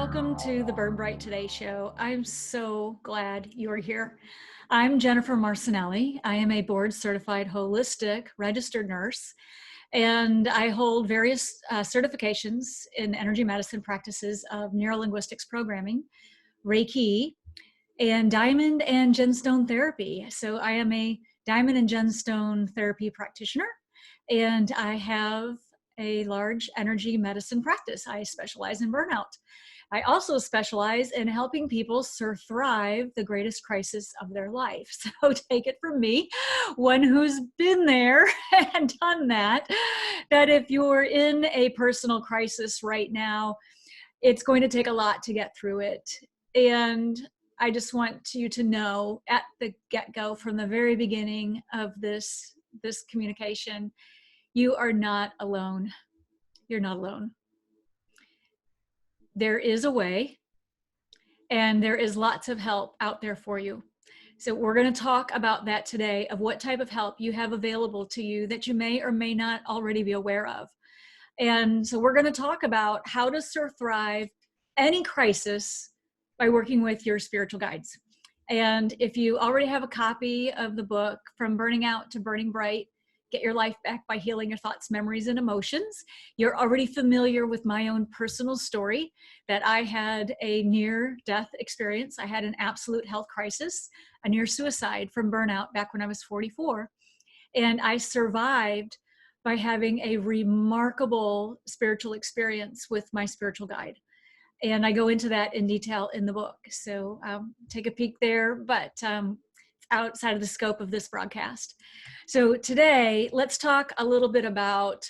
welcome to the Burn Bright Today show. I'm so glad you're here. I'm Jennifer Marcenelle. I am a board certified holistic registered nurse, and I hold various certifications in energy medicine practices of neurolinguistics programming, Reiki, and diamond and gemstone therapy. So I am a diamond and gemstone therapy practitioner, and I have a large energy medicine practice. I specialize in burnout. I also specialize in helping people SurThrive the greatest crisis of their life. So take it from me, one who's been there and done that, that if you're in a personal crisis right now, it's going to take a lot to get through it. And I just want you to know at the get-go, from the very beginning of this communication, you are not alone. You're not alone. There is a way, and there is lots of help out there for you. So we're going to talk about that today, of what type of help you have available to you that you may or may not already be aware of. And so we're going to talk about how to SurThrive any crisis by working with your spiritual guides. And if you already have a copy of the book, From Burning Out to Burning Bright, Get Your Life Back by Healing Your Thoughts, Memories, and Emotions, you're already familiar with my own personal story that I had a near-death experience. I had an absolute health crisis, a near suicide from burnout back when I was 44. And I survived by having a remarkable spiritual experience with my spiritual guide. And I go into that in detail in the book. So take a peek there, but outside of the scope of this broadcast. So today, let's talk a little bit about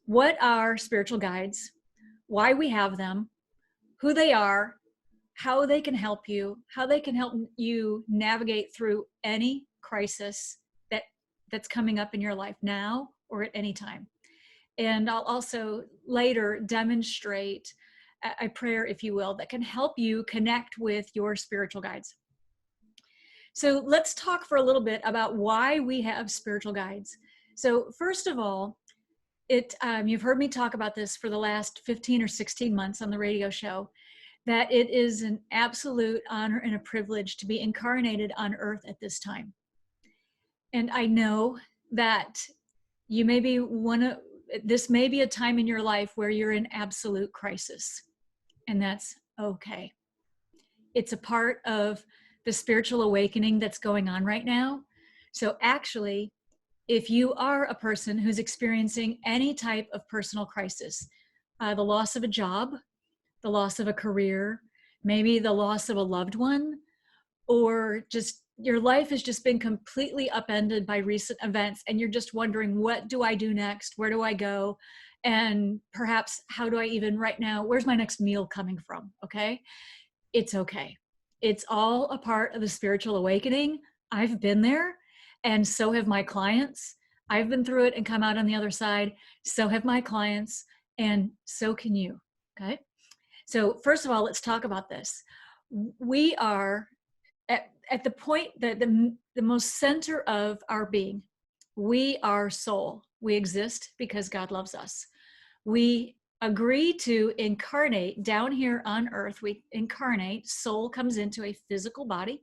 what are spiritual guides, why we have them, who they are, how they can help you, how they can help you navigate through any crisis that's coming up in your life now or at any time. And I'll also later demonstrate a prayer, if you will, that can help you connect with your spiritual guides. So let's talk for a little bit about why we have spiritual guides. So first of all, you've heard me talk about this for the last 15 or 16 months on the radio show, that it is an absolute honor and a privilege to be incarnated on earth at this time. And I know that this may be a time in your life where you're in absolute crisis, and that's okay. It's a part of the spiritual awakening that's going on right now. So actually, if you are a person who's experiencing any type of personal crisis, the loss of a job, the loss of a career, maybe the loss of a loved one, or just your life has just been completely upended by recent events, and you're just wondering, what do I do next? Where do I go? And perhaps, how do I even right now, where's my next meal coming from? Okay. It's okay. It's all a part of the spiritual awakening. I've been there, and so have my clients. I've been through it and come out on the other side. So have my clients, and so can you. Okay. So first of all, let's talk about this. We are at the point that the most center of our being. We are soul. We exist because God loves us. We agree to incarnate down here on earth. We incarnate, soul comes into a physical body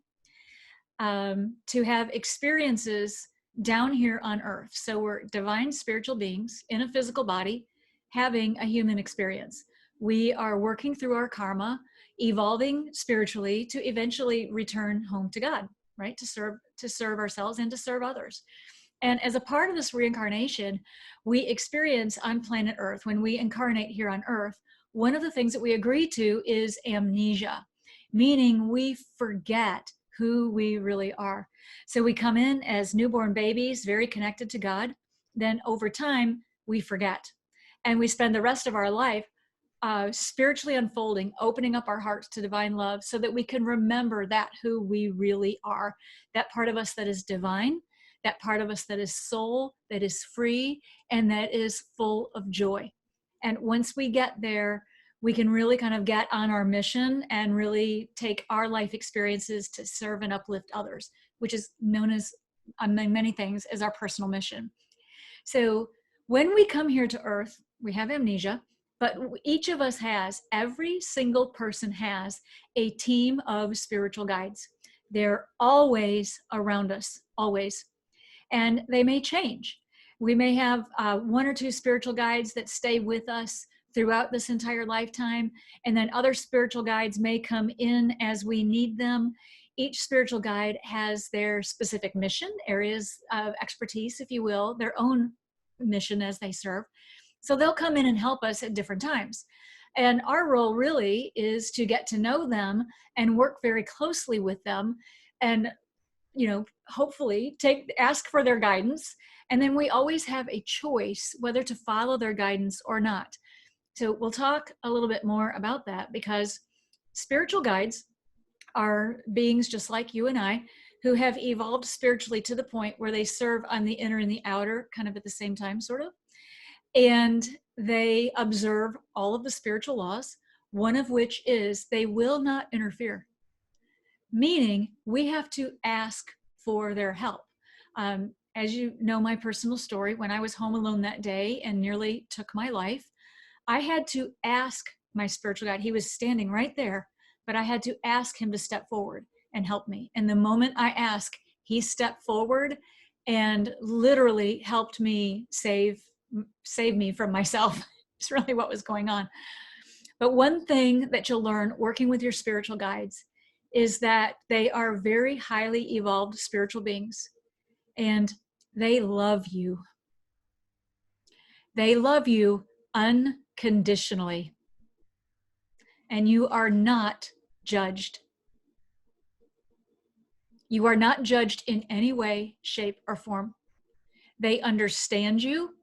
to have experiences down here on earth. So we're divine spiritual beings in a physical body having a human experience. We are working through our karma, evolving spiritually to eventually return home to God, right? To serve ourselves and to serve others. And as a part of this reincarnation, we experience on planet Earth, when we incarnate here on Earth, one of the things that we agree to is amnesia, meaning we forget who we really are. So we come in as newborn babies, very connected to God. Then over time, we forget. And we spend the rest of our life spiritually unfolding, opening up our hearts to divine love so that we can remember that who we really are, that part of us that is divine, that part of us that is soul, that is free, and that is full of joy. And once we get there, we can really kind of get on our mission and really take our life experiences to serve and uplift others, which is known as, among many things, as our personal mission. So when we come here to Earth, we have amnesia, But each of us has, every single person has a team of spiritual guides. They're always around us, always. And they may change. We may have one or two spiritual guides that stay with us throughout this entire lifetime, and then other spiritual guides may come in as we need them. Each spiritual guide has their specific mission, areas of expertise, if you will, their own mission as they serve. So they'll come in and help us at different times. And our role really is to get to know them and work very closely with them, and hopefully ask for their guidance. And then we always have a choice whether to follow their guidance or not. So we'll talk a little bit more about that, because spiritual guides are beings just like you and I, who have evolved spiritually to the point where they serve on the inner and the outer kind of at the same time, sort of. And they observe all of the spiritual laws, one of which is they will not interfere, meaning we have to ask for their help. As you know, my personal story, when I was home alone that day and nearly took my life, I had to ask my spiritual guide. He was standing right there, but I had to ask him to step forward and help me. And the moment I asked, he stepped forward and literally helped me save me from myself. It's really what was going on. But one thing that you'll learn working with your spiritual guides is that they are very highly evolved spiritual beings, and they love you. They love you unconditionally, and you are not judged. You are not judged in any way, shape, or form. They understand you.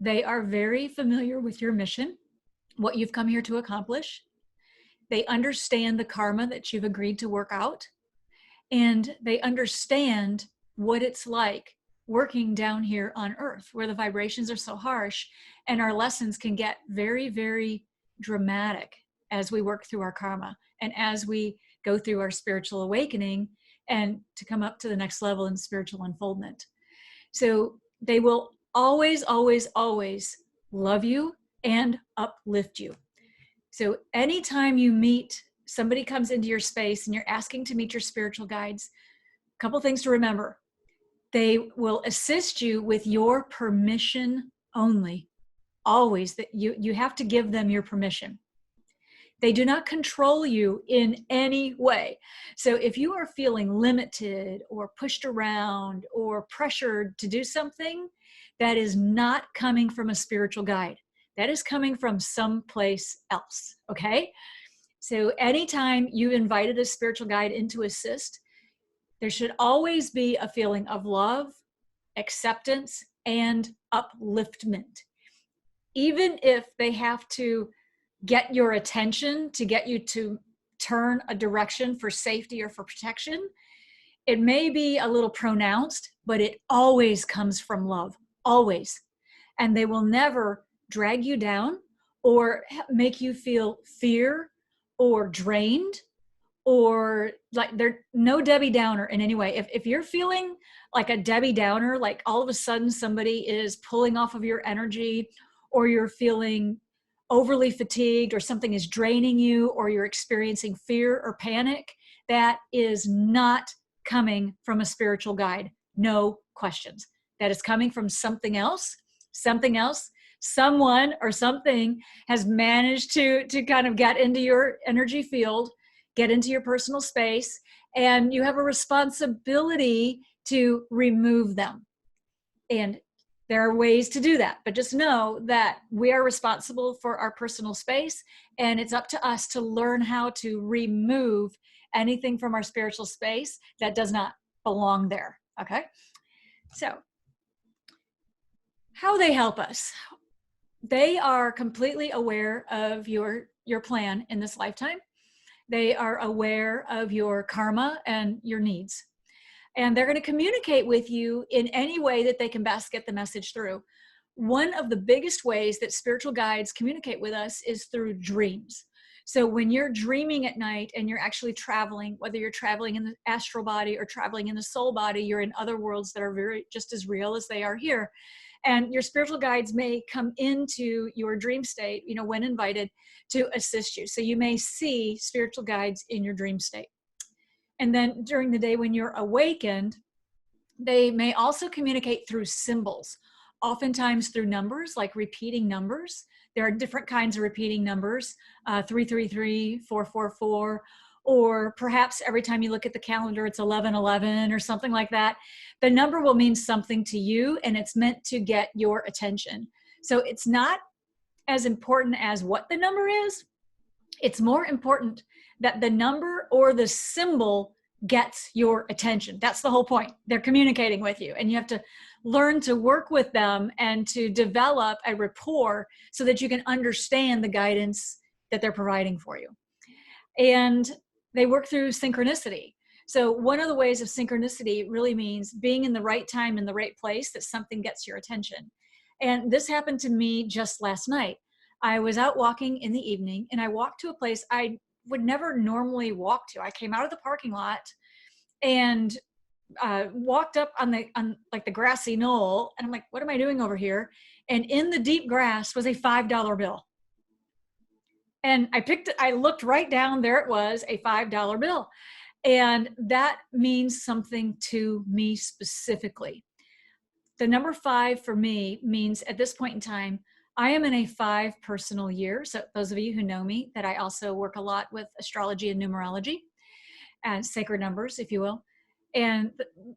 They are very familiar with your mission, what you've come here to accomplish. They understand the karma that you've agreed to work out, and they understand what it's like working down here on earth, where the vibrations are so harsh and our lessons can get very, very dramatic as we work through our karma and as we go through our spiritual awakening and to come up to the next level in spiritual unfoldment. So they will always, always, always love you and uplift you. So anytime you meet, somebody comes into your space and you're asking to meet your spiritual guides, a couple things to remember. They will assist you with your permission only. Always, that you have to give them your permission. They do not control you in any way. So if you are feeling limited or pushed around or pressured to do something, that is not coming from a spiritual guide. That is coming from someplace else, okay? So anytime you invited a spiritual guide in to assist, there should always be a feeling of love, acceptance, and upliftment. Even if they have to get your attention to get you to turn a direction for safety or for protection, it may be a little pronounced, but it always comes from love, always. And they will never drag you down or make you feel fear or drained, or like they're no Debbie Downer in any way. If you're feeling like a Debbie Downer, like all of a sudden somebody is pulling off of your energy, or you're feeling overly fatigued, or something is draining you, or you're experiencing fear or panic, that is not coming from a spiritual guide. No questions. That is coming from something else. Someone or something has managed to kind of get into your energy field, get into your personal space, and you have a responsibility to remove them. And there are ways to do that, but just know that we are responsible for our personal space, and it's up to us to learn how to remove anything from our spiritual space that does not belong there, okay? So, how they help us. They are completely aware of your plan in this lifetime. They are aware of your karma and your needs. And they're going to communicate with you in any way that they can best get the message through. One of the biggest ways that spiritual guides communicate with us is through dreams. So when you're dreaming at night and you're actually traveling, whether you're traveling in the astral body or traveling in the soul body, you're in other worlds that are very just as real as they are here. And your spiritual guides may come into your dream state, when invited, to assist you. So you may see spiritual guides in your dream state. And then during the day when you're awakened, they may also communicate through symbols, oftentimes through numbers, like repeating numbers. There are different kinds of repeating numbers, 333, 444, or perhaps every time you look at the calendar, it's 1111 or something like that. The number will mean something to you, and it's meant to get your attention. So it's not as important as what the number is. It's more important that the number or the symbol gets your attention. That's the whole point. They're communicating with you, and you have to learn to work with them and to develop a rapport so that you can understand the guidance that they're providing for you. And they work through synchronicity. So one of the ways of synchronicity really means being in the right time in the right place, that something gets your attention. And this happened to me just last night. I was out walking in the evening, and I walked to a place I would never normally walk to. I came out of the parking lot and walked up on like the grassy knoll, and I'm like, what am I doing over here? And in the deep grass was a $5 bill. And I picked it, I looked right down, there it was, a $5 bill. And that means something to me specifically. The number 5 for me means at this point in time, I am in a 5 personal year. So those of you who know me, that I also work a lot with astrology and numerology and sacred numbers, if you will. And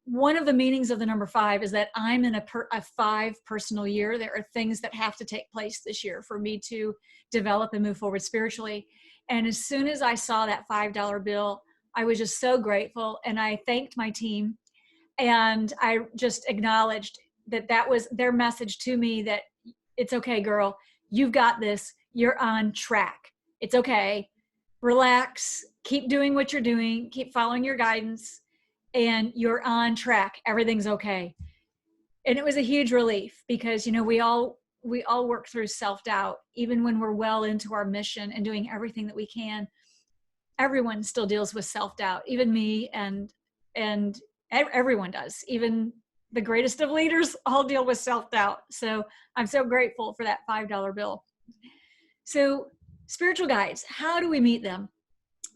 one of the meanings of the number 5 is that I'm in a 5 personal year. There are things that have to take place this year for me to develop and move forward spiritually. And as soon as I saw that $5 bill, I was just so grateful. And I thanked my team. And I just acknowledged that that was their message to me, that it's okay, girl. You've got this. You're on track. It's okay. Relax. Keep doing what you're doing. Keep following your guidance. And you're on track. Everything's okay. And it was a huge relief because, we all work through self-doubt, even when we're well into our mission and doing everything that we can. Everyone still deals with self-doubt, even me, and everyone does. Even the greatest of leaders all deal with self-doubt. So I'm so grateful for that $5 bill. So spiritual guides, how do we meet them?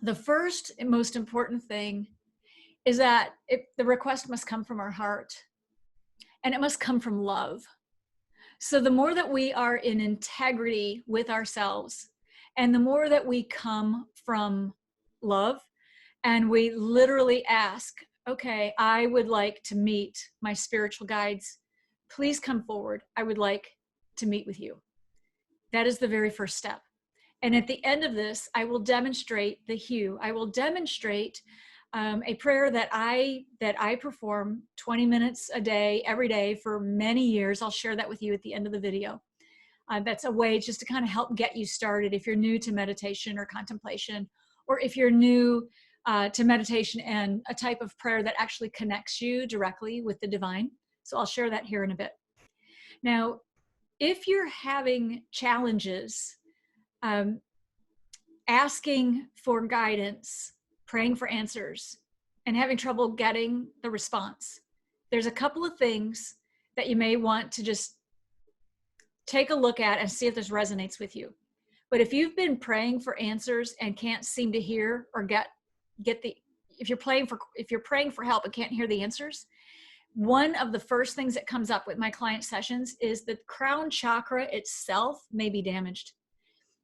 The first and most important thing is that the request must come from our heart, and it must come from love. So the more that we are in integrity with ourselves, and the more that we come from love, and we literally ask, okay, I would like to meet my spiritual guides. Please come forward. I would like to meet with you. That is the very first step. And at the end of this, I will demonstrate the hue. I will demonstrate a prayer that I perform 20 minutes a day, every day for many years. I'll share that with you at the end of the video. That's a way just to kind of help get you started if you're new to meditation or contemplation, or if you're new to meditation and a type of prayer that actually connects you directly with the divine. So I'll share that here in a bit. Now, if you're having challenges asking for guidance, praying for answers, and having trouble getting the response, there's a couple of things that you may want to just take a look at and see if this resonates with you. But if you've been praying for answers and can't seem to hear or get if you're praying for help and can't hear the answers, one of the first things that comes up with my client sessions is the crown chakra itself may be damaged.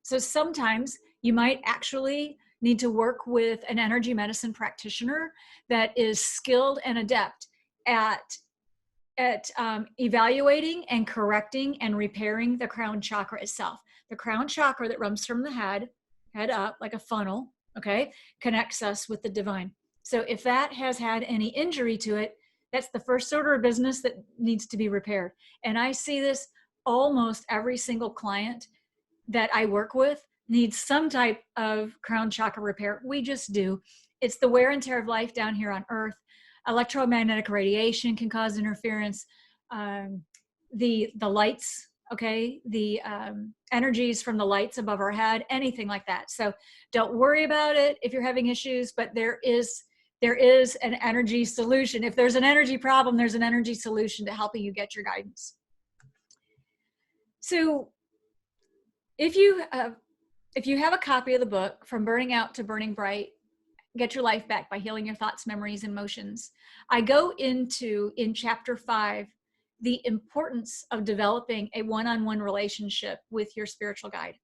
So sometimes you might actually need to work with an energy medicine practitioner that is skilled and adept at evaluating and correcting and repairing the crown chakra itself. The crown chakra that runs from the head up like a funnel, okay, connects us with the divine. So if that has had any injury to it, that's the first order of business that needs to be repaired. And I see this almost every single client that I work with needs some type of crown chakra repair. We just do. It's the wear and tear of life down here on Earth. Electromagnetic radiation can cause interference. The lights, okay, the energies from the lights above our head, anything like that. So don't worry about it if you're having issues, but there is an energy solution. If there's an energy problem, there's an energy solution to helping you get your guidance. So if you have a copy of the book From Burning Out to Burning Bright, Get Your Life Back by Healing Your Thoughts, Memories, and Emotions, I go into, in chapter 5, the importance of developing a one-on-one relationship with your spiritual guide.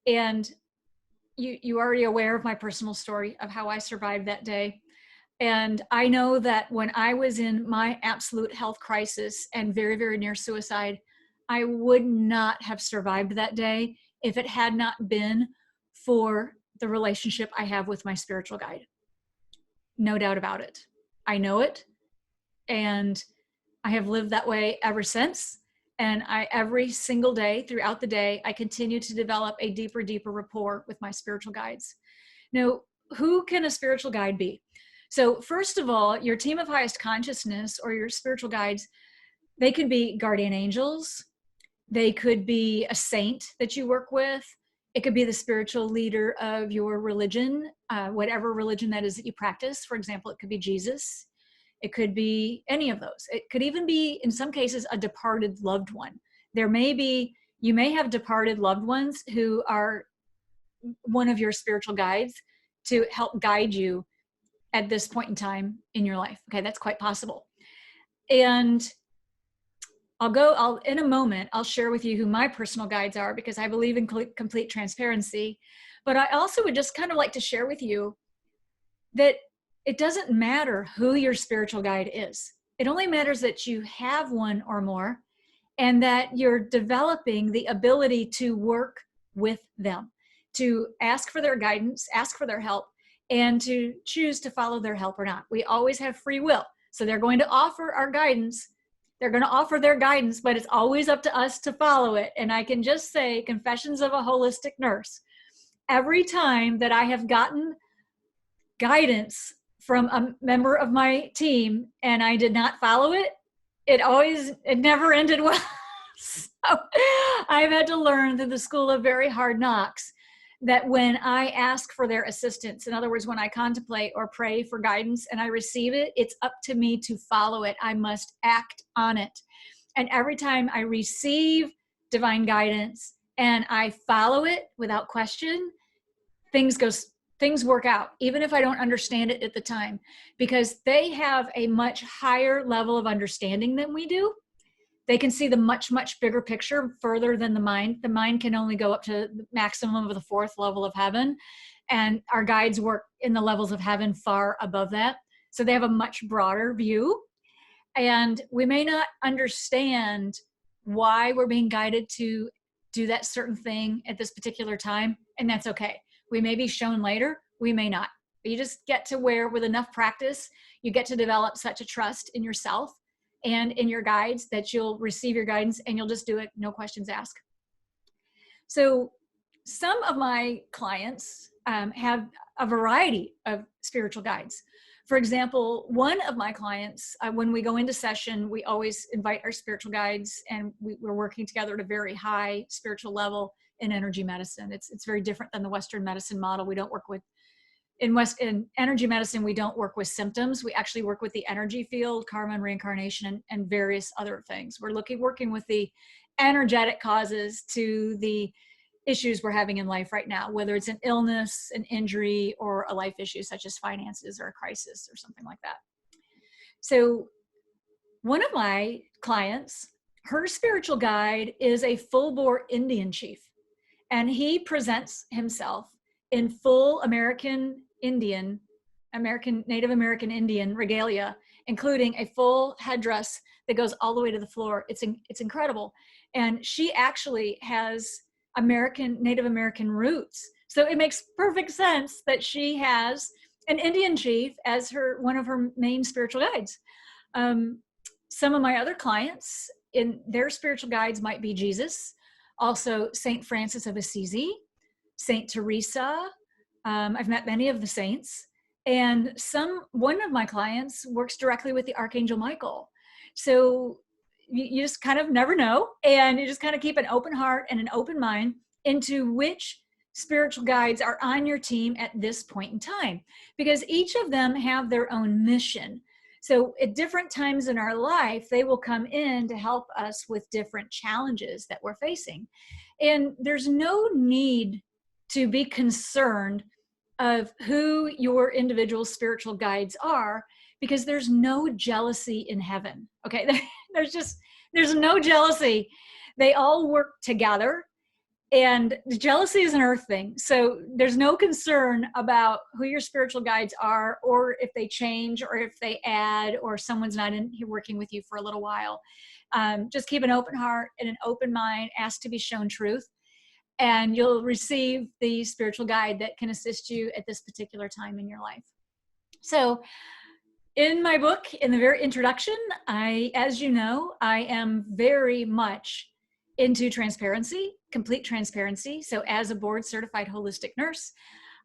And you already aware of my personal story of how I survived that day. And I know that when I was in my absolute health crisis and very, very near suicide, I would not have survived that day if it had not been for the relationship I have with my spiritual guide. No doubt about it. I know it. And I have lived that way ever since. And every single day throughout the day, I continue to develop a deeper, deeper rapport with my spiritual guides. Now, who can a spiritual guide be? So first of all, your team of highest consciousness or your spiritual guides, they could be guardian angels. They could be a saint that you work with. It could be the spiritual leader of your religion, whatever religion that is that you practice. For example, it could be Jesus. It could be any of those. It could even be, in some cases, a departed loved one. You may have departed loved ones who are one of your spiritual guides to help guide you at this point in time in your life. Okay, that's quite possible. And in a moment, I'll share with you who my personal guides are, because I believe in complete transparency. But I also would just kind of like to share with you that it doesn't matter who your spiritual guide is. It only matters that you have one or more, and that you're developing the ability to work with them, to ask for their guidance, ask for their help, and to choose to follow their help or not. We always have free will. So they're going to offer our guidance. They're going to offer their guidance, but it's always up to us to follow it. And I can just say, Confessions of a Holistic Nurse, every time that I have gotten guidance from a member of my team and I did not follow it, it never ended well. So I've had to learn through the school of very hard knocks that when I ask for their assistance, in other words, when I contemplate or pray for guidance and I receive it, it's up to me to follow it. I must act on it. And every time I receive divine guidance and I follow it without question, things work out, even if I don't understand it at the time, because they have a much higher level of understanding than we do. They can see the much, much bigger picture further than the mind. The mind can only go up to the maximum of the 4th level of heaven. And our guides work in the levels of heaven far above that. So they have a much broader view. And we may not understand why we're being guided to do that certain thing at this particular time. And that's okay. We may be shown later, we may not. But you just get to where, with enough practice, you get to develop such a trust in yourself and in your guides that you'll receive your guidance and you'll just do it, no questions asked. So some of my clients have a variety of spiritual guides. For example, one of my clients, when we go into session, we always invite our spiritual guides, and we're working together at a very high spiritual level in energy medicine. It's very different than the Western medicine model. We don't work with, in energy medicine, we don't work with symptoms. We actually work with the energy field, karma and reincarnation, and various other things. We're working with the energetic causes to the issues we're having in life right now, whether it's an illness, an injury, or a life issue such as finances or a crisis or something like that. So one of my clients, her spiritual guide is a full-bore Indian chief, and he presents himself in full Native American Indian regalia, including a full headdress that goes all the way to the floor. It's incredible. And she actually has Native American roots. So it makes perfect sense that she has an Indian chief as one of her main spiritual guides. Some of my other clients, in their spiritual guides might be Jesus, also Saint Francis of Assisi, Saint Teresa. I've met many of the saints, and one of my clients works directly with the Archangel Michael. So you just kind of never know, and you just kind of keep an open heart and an open mind into which spiritual guides are on your team at this point in time, because each of them have their own mission. So at different times in our life, they will come in to help us with different challenges that we're facing. And there's no need to be concerned of who your individual spiritual guides are, because there's no jealousy in heaven. Okay. There's no jealousy. They all work together. And jealousy is an earth thing. So there's no concern about who your spiritual guides are, or if they change, or if they add, or someone's not in here working with you for a little while. Just keep an open heart and an open mind, ask to be shown truth, and you'll receive the spiritual guide that can assist you at this particular time in your life. So in my book, in the very introduction, as you know, I am very much into transparency, complete transparency. So as a board certified holistic nurse,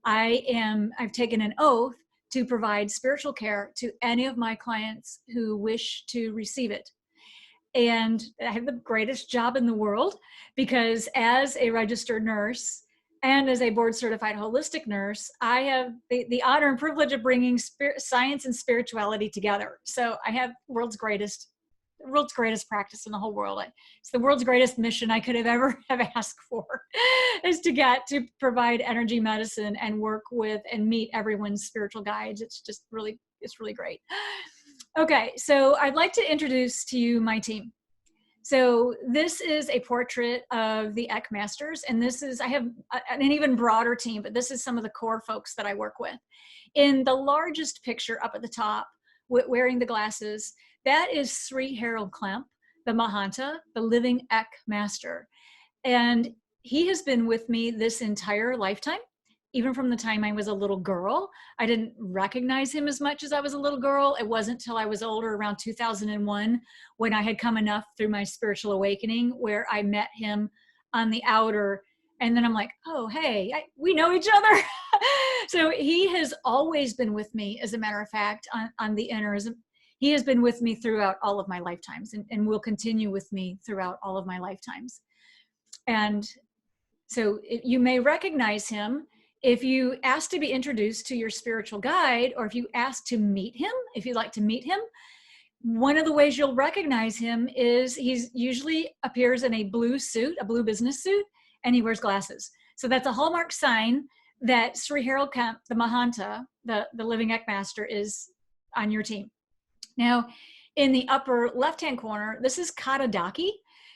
I've taken an oath to provide spiritual care to any of my clients who wish to receive it. And I have the greatest job in the world, because as a registered nurse and as a board certified holistic nurse, I have the honor and privilege of bringing science and spirituality together. So I have the world's greatest practice in the whole world. It's the world's greatest mission I could have ever have asked for, is to get to provide energy medicine and work with and meet everyone's spiritual guides. It's really great. Okay, so I'd like to introduce to you my team. So this is a portrait of the ECK Masters, and I have an even broader team, but this is some of the core folks that I work with. In the largest picture up at the top, wearing the glasses, that is Sri Harold Klemp, the Mahanta, the living ECK Master. And he has been with me this entire lifetime. Even from the time I was a little girl. I didn't recognize him as much as I was a little girl. It wasn't till I was older, around 2001, when I had come enough through my spiritual awakening, where I met him on the outer. And then I'm like, oh, hey, we know each other. So he has always been with me, as a matter of fact, on the inner. He has been with me throughout all of my lifetimes, and will continue with me throughout all of my lifetimes. And so you may recognize him if you ask to be introduced to your spiritual guide, or if you ask to meet him, if you'd like to meet him. One of the ways you'll recognize him is he usually appears in a blue suit, a blue business suit, and he wears glasses. So that's a hallmark sign that Sri Harold Kemp, the Mahanta, the living ECK Master, is on your team. Now, in the upper left-hand corner, this is Katadaki.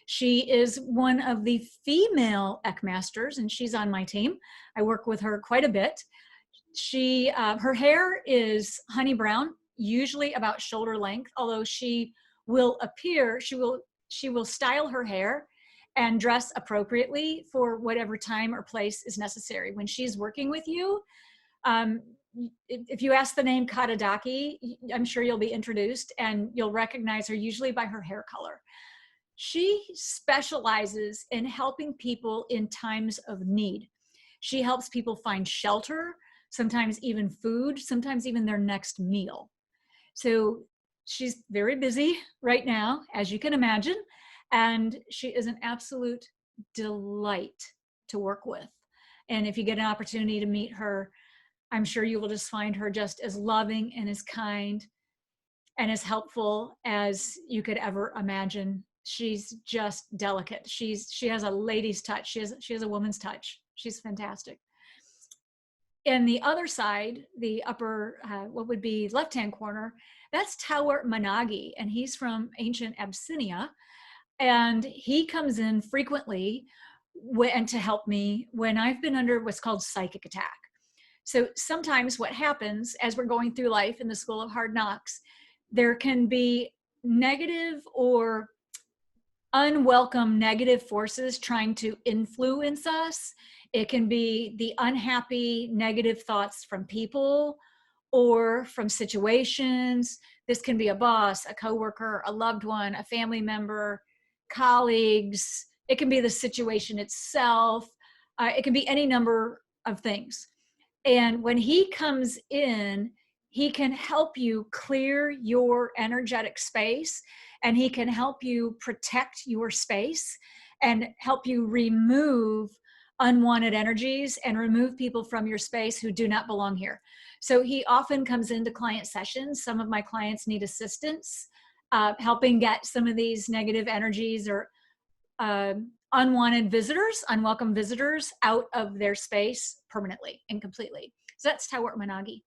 She is one of the female ECK Masters, and she's on my team. I work with her quite a bit. Her hair is honey brown, usually about shoulder length, although she will style her hair and dress appropriately for whatever time or place is necessary. When she's working with you, if you ask the name Katadaki, I'm sure you'll be introduced, and you'll recognize her usually by her hair color. She specializes in helping people in times of need. She helps people find shelter, sometimes even food, sometimes even their next meal. So she's very busy right now, as you can imagine, and she is an absolute delight to work with. And if you get an opportunity to meet her, I'm sure you will just find her just as loving and as kind and as helpful as you could ever imagine. She's just delicate. She has a lady's touch. She has a woman's touch. She's fantastic. In the other side, the upper, what would be left-hand corner, that's Tower Managi, and he's from ancient Abyssinia. And he comes in frequently and to help me when I've been under what's called psychic attack. So sometimes what happens as we're going through life in the School of Hard Knocks, there can be negative or unwelcome negative forces trying to influence us. It can be the unhappy negative thoughts from people or from situations. This can be a boss, a coworker, a loved one, a family member, colleagues. It can be the situation itself. It can be any number of things. And when he comes in, he can help you clear your energetic space, and he can help you protect your space and help you remove unwanted energies and remove people from your space who do not belong here. So he often comes into client sessions. Some of my clients need assistance helping get some of these negative energies or unwanted visitors, unwelcome visitors out of their space permanently and completely. So that's Tawart Managi.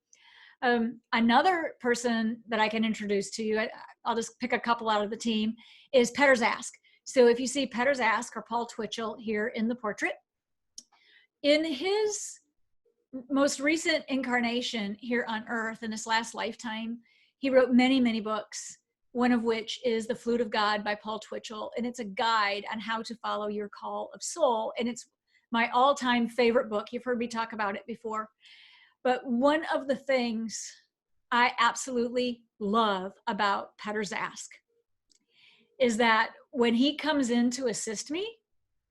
Another person that I can introduce to you, I'll just pick a couple out of the team, is Petter's Ask. So if you see Petter's Ask or Paul Twitchell here in the portrait, in his most recent incarnation here on Earth in this last lifetime, he wrote many, many books, one of which is The Flute of God by Paul Twitchell. And it's a guide on how to follow your call of soul. And it's my all-time favorite book. You've heard me talk about it before. But one of the things I absolutely love about Petter's Ask is that when he comes in to assist me,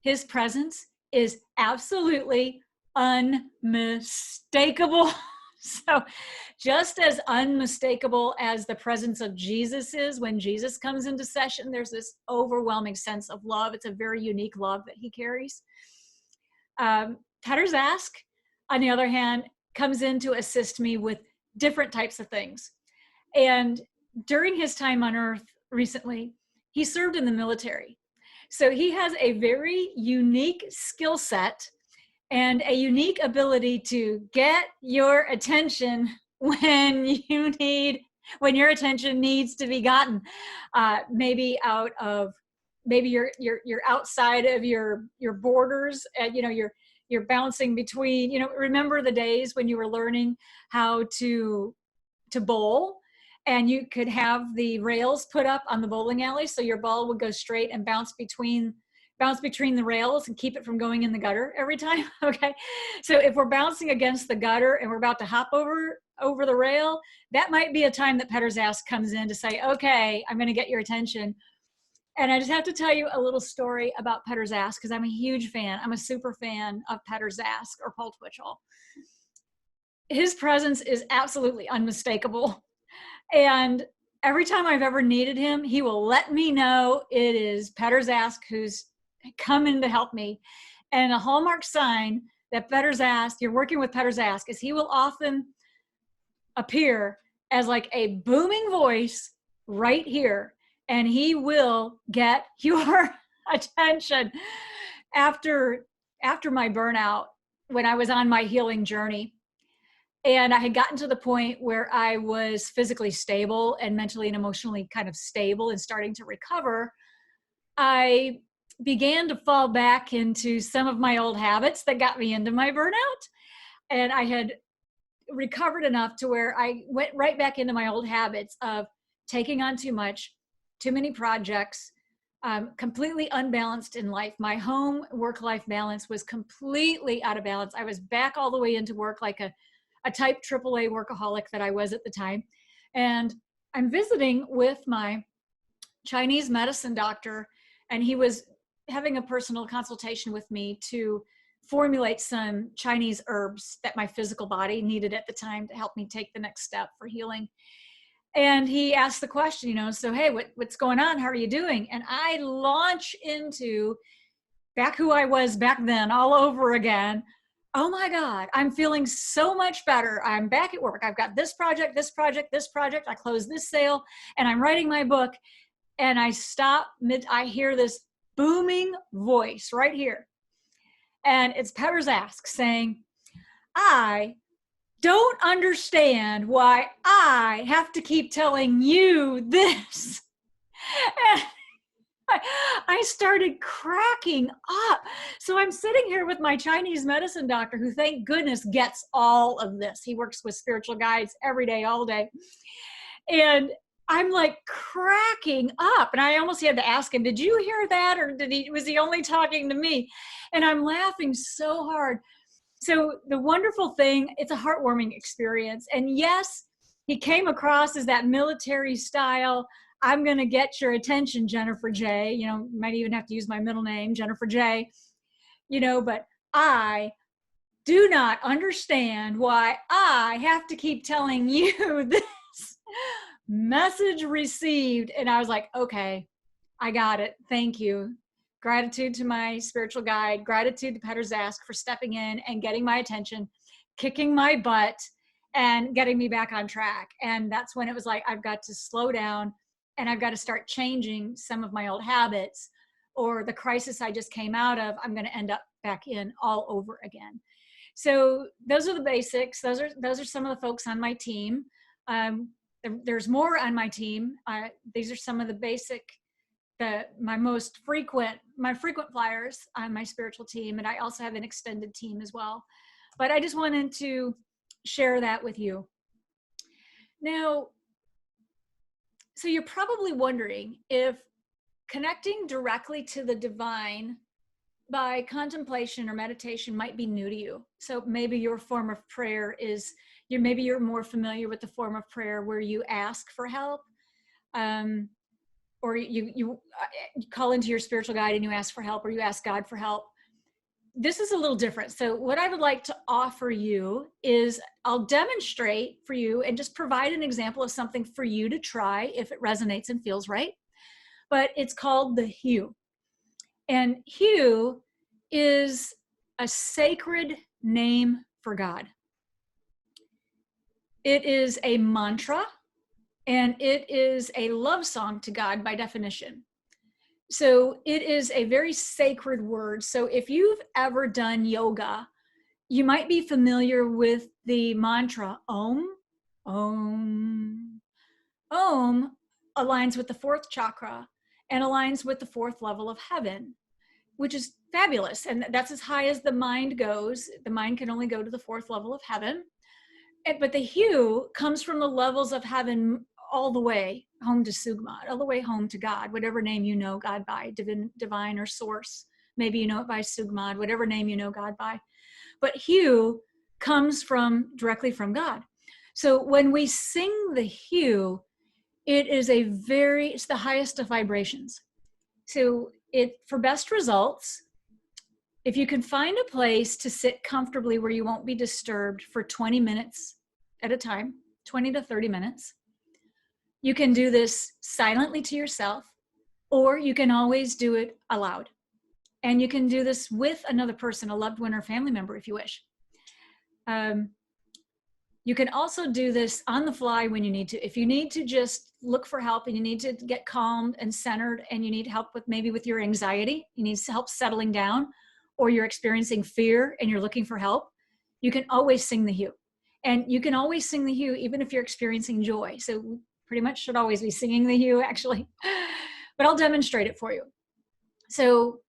his presence is absolutely unmistakable. So just as unmistakable as the presence of Jesus is, when Jesus comes into session, there's this overwhelming sense of love. It's a very unique love that he carries. Petter's Ask, on the other hand, comes in to assist me with different types of things. And during his time on Earth recently, he served in the military. So he has a very unique skill set and a unique ability to get your attention when your attention needs to be gotten. Maybe you're outside of your borders, you're bouncing between, remember the days when you were learning how to bowl, and you could have the rails put up on the bowling alley so your ball would go straight and bounce between the rails and keep it from going in the gutter every time. Okay. So if we're bouncing against the gutter and we're about to hop over the rail, that might be a time that Petter's Ask comes in to say, okay, I'm going to get your attention. And I just have to tell you a little story about Petter's Ask, because I'm a huge fan. I'm a super fan of Petter's Ask or Paul Twitchell. His presence is absolutely unmistakable. And every time I've ever needed him, he will let me know it is Petter's Ask who's coming to help me. And a hallmark sign that Petter's Ask, you're working with Petter's Ask, is he will often appear as like a booming voice right here. And he will get your attention. After my burnout, when I was on my healing journey, and I had gotten to the point where I was physically stable and mentally and emotionally kind of stable and starting to recover, I began to fall back into some of my old habits that got me into my burnout. And I had recovered enough to where I went right back into my old habits of taking on too much, too many projects, completely unbalanced in life. My home work-life balance was completely out of balance. I was back all the way into work like a type AAA workaholic that I was at the time. And I'm visiting with my Chinese medicine doctor, and he was having a personal consultation with me to formulate some Chinese herbs that my physical body needed at the time to help me take the next step for healing. And he asked the question, so, hey, what's going on? How are you doing? And I launch into back who I was back then all over again. Oh my God, I'm feeling so much better. I'm back at work. I've got this project, this project, this project. I closed this sale and I'm writing my book. And I stop I hear this booming voice right here. And it's Petter's Ask saying, I don't understand why I have to keep telling you this. And I started cracking up. So I'm sitting here with my Chinese medicine doctor, who thank goodness gets all of this. He works with spiritual guides every day, all day. And I'm like cracking up. And I almost had to ask him, did you hear that? Or was he only talking to me? And I'm laughing so hard. So the wonderful thing, it's a heartwarming experience. And yes, he came across as that military style, I'm going to get your attention, Jennifer J. Might even have to use my middle name, Jennifer J. But I do not understand why I have to keep telling you this. Message received. And I was like, okay, I got it. Thank you. Gratitude to my spiritual guide, gratitude to Petter's Ask for stepping in and getting my attention, kicking my butt, and getting me back on track. And that's when it was like, I've got to slow down and I've got to start changing some of my old habits, or the crisis I just came out of, I'm going to end up back in all over again. So those are the basics. Those are some of the folks on my team. There's more on my team. These are some of the basic, my frequent flyers on my spiritual team. And I also have an extended team as well. But I just wanted to share that with you. Now, so you're probably wondering if connecting directly to the divine by contemplation or meditation might be new to you. So maybe your form of prayer is, maybe you're more familiar with the form of prayer where you ask for help, or you call into your spiritual guide and you ask for help, or you ask God for help. This is a little different. So what I would like to offer you is I'll demonstrate for you and just provide an example of something for you to try if it resonates and feels right. But it's called the hue. And hue is a sacred name for God. It is a mantra, and it is a love song to God by definition. So it is a very sacred word. So if you've ever done yoga, you might be familiar with the mantra Om. Om. Om aligns with the fourth chakra and aligns with the fourth level of heaven, which is fabulous. And that's as high as the mind goes. The mind can only go to the fourth level of heaven. But the hue comes from the levels of heaven all the way home to Sugmat, all the way home to God, whatever name you know God by, divine or source. Maybe you know it by Sugmat, whatever name you know God by. But hue comes directly from God. So when we sing the hue, it's the highest of vibrations. So for best results, if you can find a place to sit comfortably where you won't be disturbed for 20 minutes at a time, 20 to 30 minutes, you can do this silently to yourself, or you can always do it aloud. And you can do this with another person, a loved one or family member if you wish. You can also do this on the fly when you need to. If you need to just look for help and you need to get calmed and centered and you need help with your anxiety, you need help settling down, or you're experiencing fear and you're looking for help, you can always sing the hue. And you can always sing the hue even if you're experiencing joy. So we pretty much should always be singing the hue actually, but I'll demonstrate it for you. So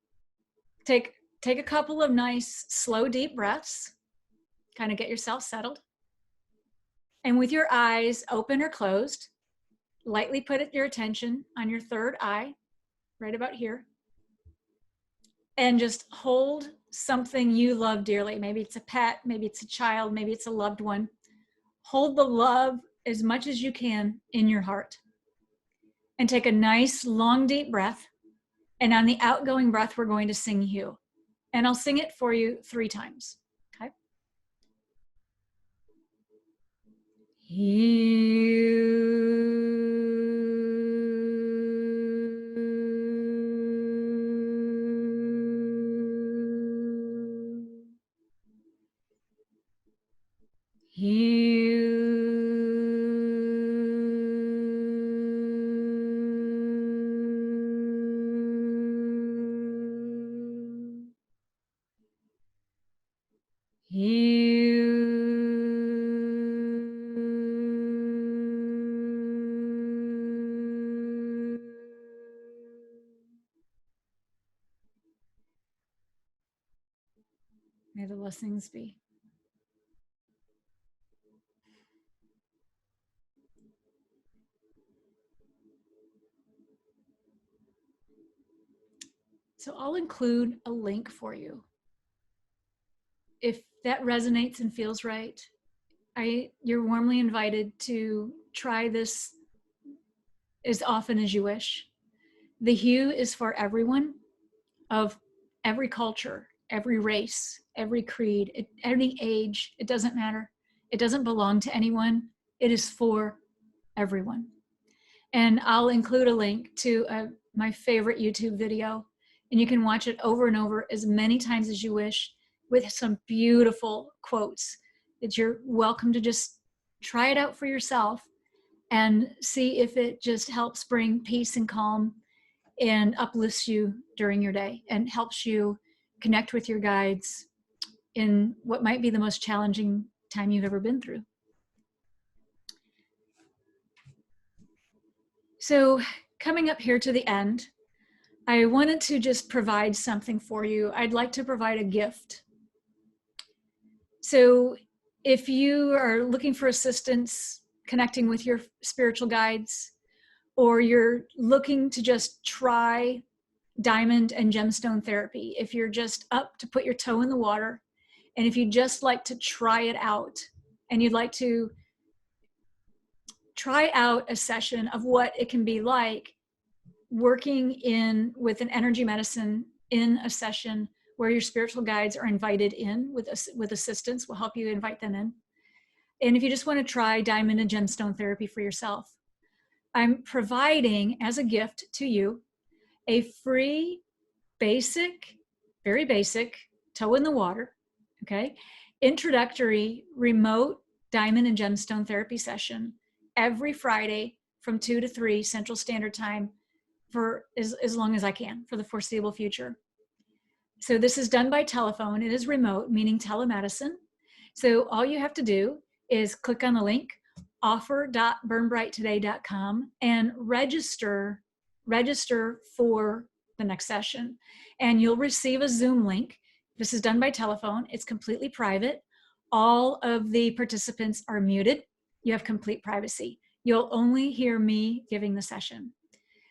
take a couple of nice, slow, deep breaths, kind of get yourself settled. And with your eyes open or closed, lightly put your attention on your third eye, right about here. And just hold something you love dearly. Maybe it's a pet, maybe it's a child, maybe it's a loved one. Hold the love as much as you can in your heart. And take a nice, long, deep breath. And on the outgoing breath, we're going to sing hue. And I'll sing it for you 3 times. Okay? Hue. May the blessings be. So I'll include a link for you. If that resonates and feels right, you're warmly invited to try this as often as you wish. The hue is for everyone of every culture, every race, every creed, any age. It doesn't matter. It doesn't belong to anyone. It is for everyone. And I'll include a link to my favorite YouTube video, and you can watch it over and over as many times as you wish with some beautiful quotes that you're welcome to just Try it out for yourself and see if it just helps bring peace and calm and uplifts you during your day and helps you connect with your guides in what might be the most challenging time you've ever been through. So coming up here to the end, I wanted to just provide something for you. I'd like to provide a gift. So if you are looking for assistance connecting with your spiritual guides, or you're looking to just try diamond and gemstone therapy, if you're just up to put your toe in the water, and if you'd just like to try it out, and you'd like to try out a session of what it can be like working in with an energy medicine in a session where your spiritual guides are invited in with assistance, we'll help you invite them in. And if you just want to try diamond and gemstone therapy for yourself, I'm providing as a gift to you a free, basic, very basic, toe in the water, okay, introductory remote diamond and gemstone therapy session every Friday from 2 to 3 Central Standard Time for as long as I can for the foreseeable future. So this is done by telephone. It is remote, meaning telemedicine. So all you have to do is click on the link, offer.burnbrighttoday.com, and register for the next session. And you'll receive a Zoom link. This is done by telephone. It's completely private. All of the participants are muted. You have complete privacy. You'll only hear me giving the session.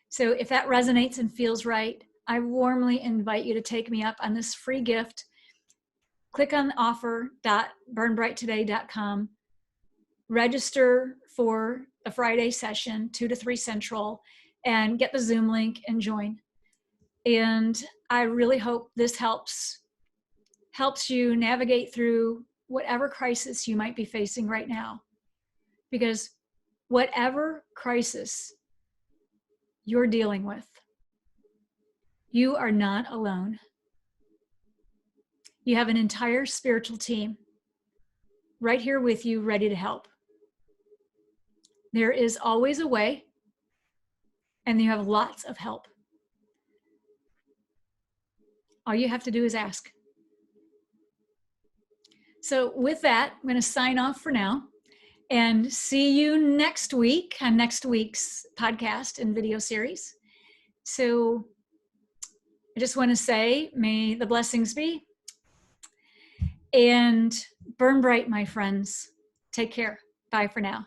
So if that resonates and feels right, I warmly invite you to take me up on this free gift. Click on offer.burnbrighttoday.com, register for the Friday session, 2 to 3 Central, and get the Zoom link and join. And I really hope this helps you navigate through whatever crisis you might be facing right now. Because whatever crisis you're dealing with, you are not alone. You have an entire spiritual team right here with you, ready to help. There is always a way, and you have lots of help. All you have to do is ask. So with that, I'm going to sign off for now and see you next week on next week's podcast and video series. So I just want to say, may the blessings be, and burn bright, my friends. Take care. Bye for now.